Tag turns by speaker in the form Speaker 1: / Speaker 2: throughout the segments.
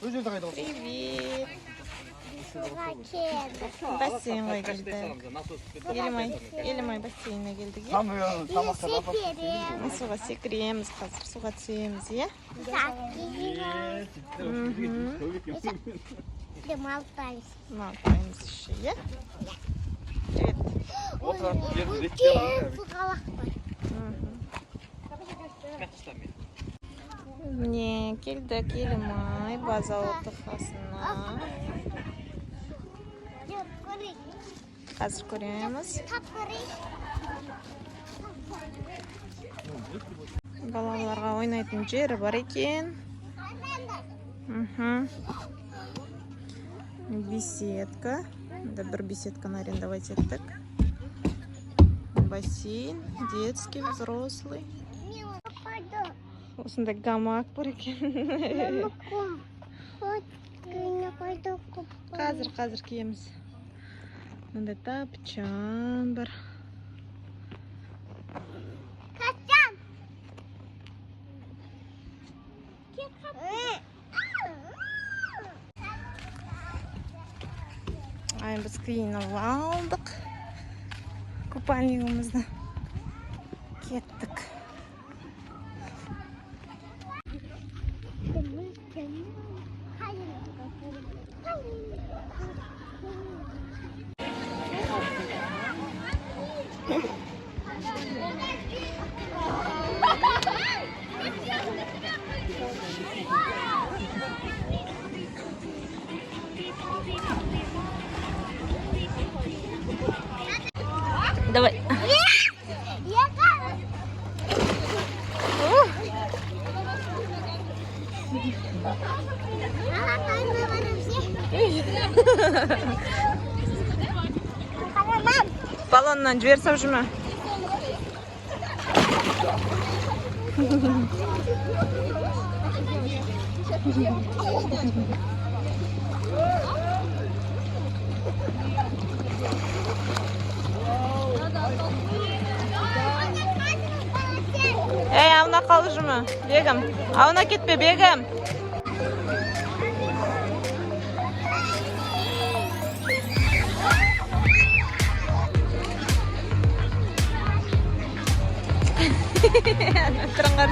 Speaker 1: Привет. Бассейнге келдік. Елімай бассейнге келдік. Суға секіреміз, қазір суға түсеміз, е? Малтаймыз үші, е? Привет. Міне, келдік Елімай база орталығына. Қазір көреміз. Балаларға ойнайтын жері бар екен. Беседка. Бір беседканы арендовать еттік. Бассейн, детский, взрослый. Осында гамак бар екен. Қазір киеміз. Мында тапчан бар. Ай, біз киініп алдық. Купальнигімізді кеттік. Давай. Баллоннан жіберсем жүмі? Ей, ауна қалы жүмі? Бегім. Ауна кетпе, бегім. Тұрыңғар.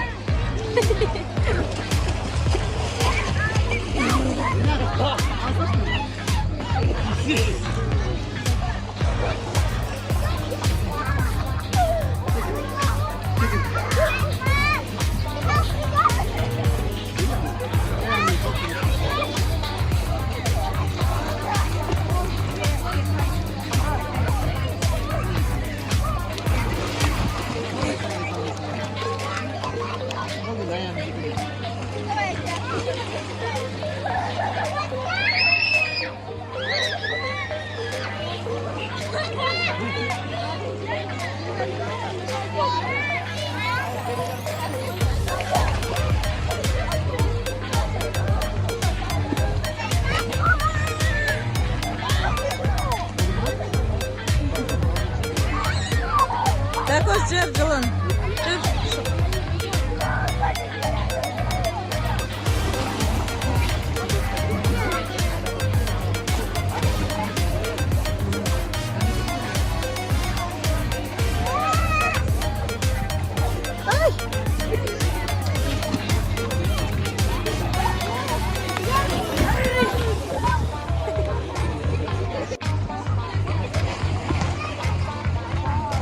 Speaker 1: Такой жер жылын.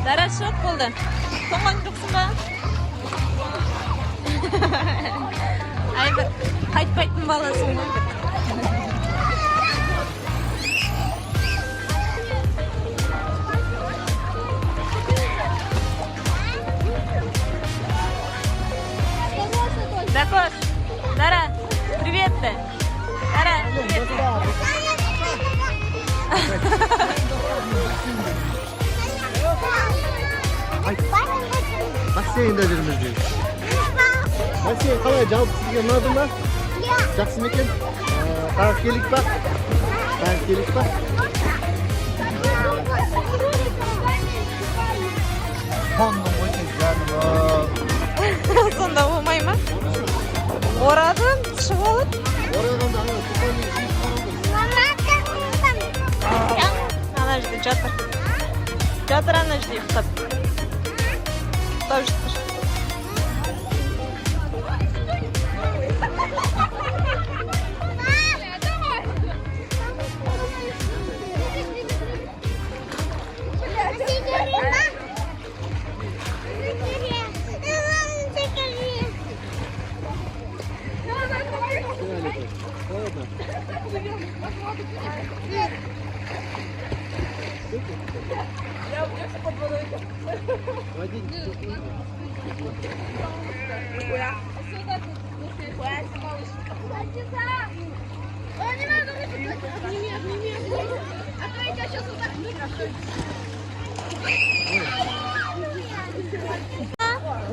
Speaker 1: Дара шок болды. Тоңған жоқсың ба? Ай, бір қайтпайтын баласың ғой. Дакош, Дара, привет ты. Дара, привет.
Speaker 2: Бассейнде жүрміз дейді. Бассейн қалай, жалпы сізге ұнады ма? Жақсы ма екен? Тағы келік па? Сонда ойсың жаным.
Speaker 1: Сонда болмай ма? Орадың, шығып алып.
Speaker 2: Орағанда
Speaker 1: Подожди, стоп. Стой, стой.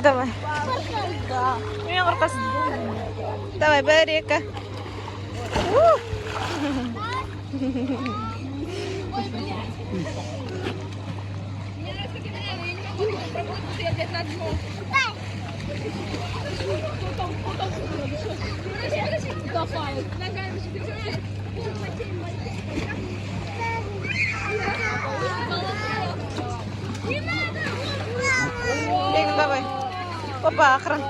Speaker 1: Давай. Мен қорқасың. Давай, бір, екі. Бег, давай. Опа, охран.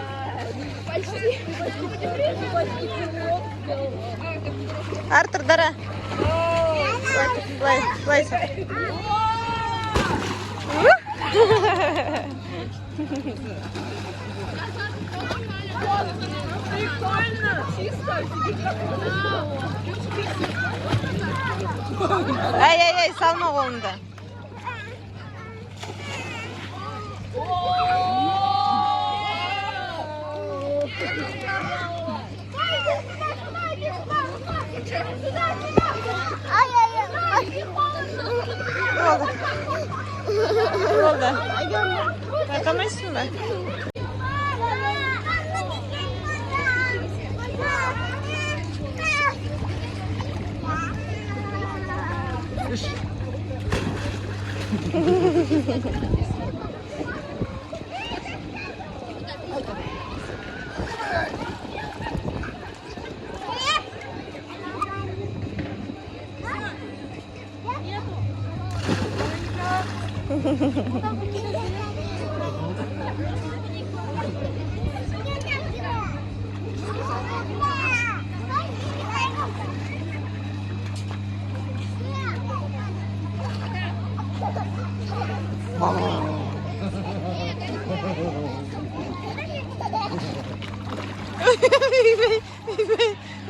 Speaker 1: Артур, дара. Плай. Ай, салма қолыңды. Болды. Байқамайсың ба?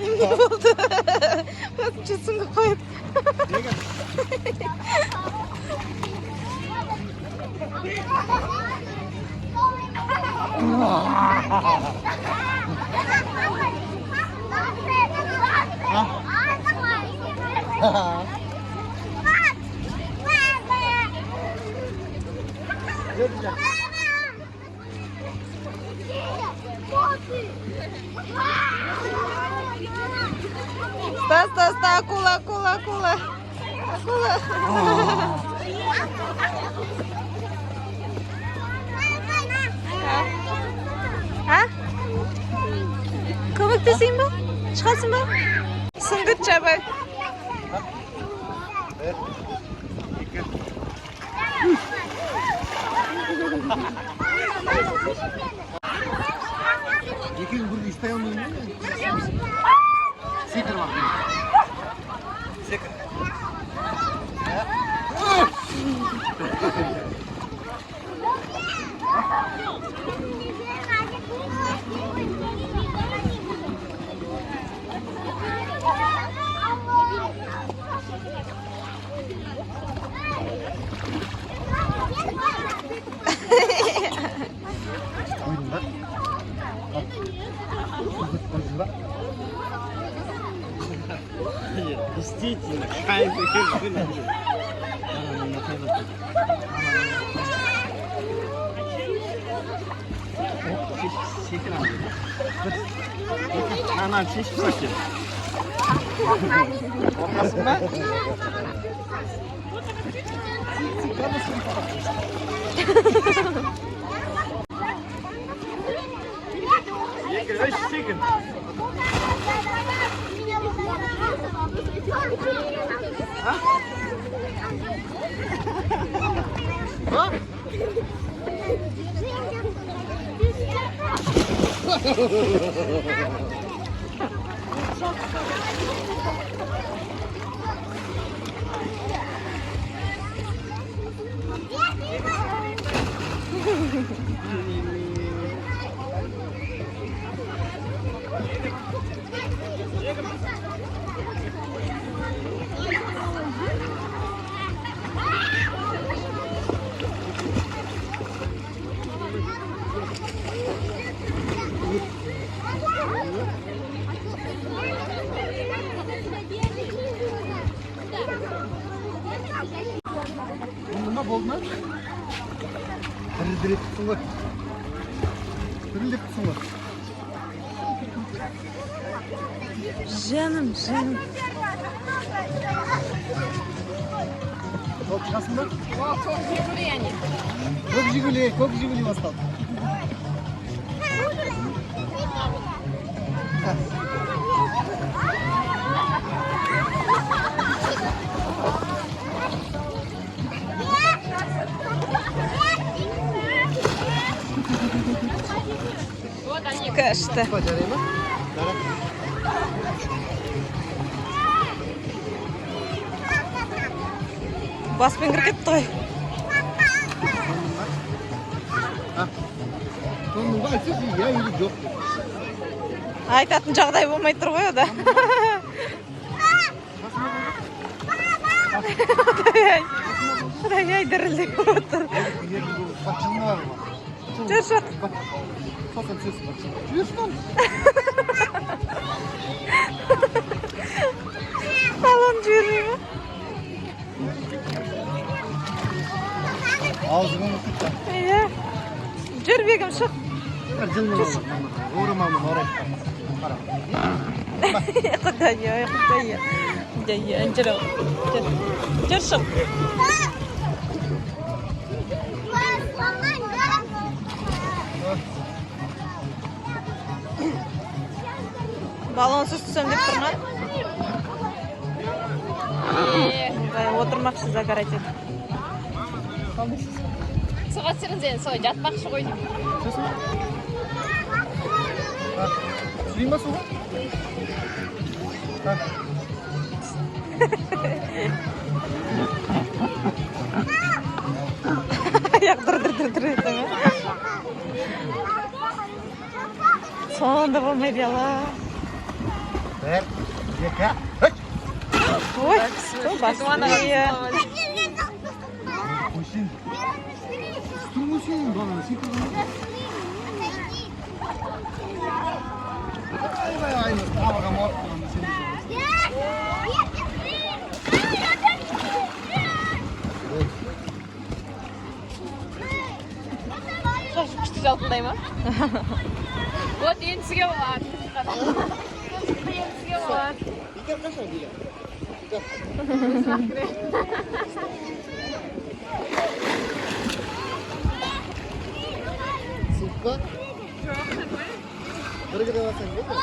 Speaker 1: Ne oldu? Çözsün koyup. Ста, акула. Көмектесейін ба? Шығасың ба? Сүңгіт жабай.
Speaker 2: Екеуің бірге ұстай алмайын ба? Секір бақ. Секір. Koydun da. Koydun da.
Speaker 3: Действительно, кайф и Ana çeşit sakin. Ortasın mı? Yekin, çekin. Ha? Ha?
Speaker 2: Nima bo'ldi? Dirib turibsizmi? Dirilib turibsizmi?
Speaker 1: Canım, canım.
Speaker 2: Çok çıkasın mı?
Speaker 1: Çok Jiguli yani.
Speaker 2: Çok Jiguli bastal.
Speaker 1: Kaçtı.
Speaker 2: Bacarayım mı?
Speaker 1: Баспен кіріп кетті ғой.
Speaker 2: Sonunda açık ya yürü yok.
Speaker 1: Айтатын жағдай болмай тұр ғой ода. Құдай-ай дірілдеп отыр.
Speaker 2: Бақшылма var mı?
Speaker 1: Жүрші.
Speaker 2: Bakın ses bak. Жүрсің.
Speaker 1: Балон жібермей ма?
Speaker 2: Ağzını unuttuk.
Speaker 1: Иә. Жүр бегім шық.
Speaker 2: Uğramamın oraya.
Speaker 1: Құдай-ай, құдай-ай. Құдай-ай, жүр. Жүр шық. Балонсыз түсем деп тұрған. Отырмақшы загорать етіп. Суға түсіріңізден, суға жатпақшы ғой деймін.
Speaker 2: Süreyim mi soğuk?
Speaker 1: Аяқ дыр етті ме? Sonunda болмайды ала.
Speaker 2: Ver. Yeka.
Speaker 1: Ой, басмия.
Speaker 2: Мужчин. Что мужчин? Бана, сикай. Ай, справа морку на синий.
Speaker 1: Күшті жалпылдай ма? Вот енді сізге болады. Енді сізге болады.
Speaker 2: Икер қаша биле? Супка? Бірге де басаң болды?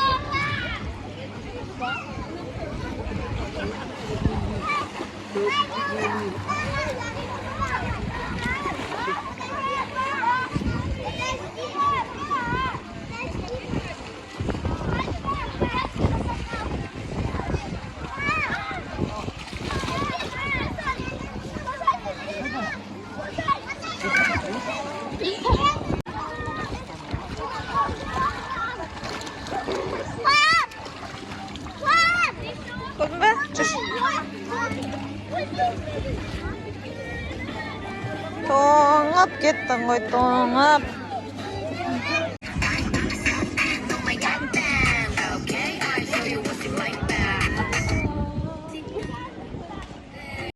Speaker 1: Көрдің бе? Жүр. Тоңып кеттің ғой, тоңып.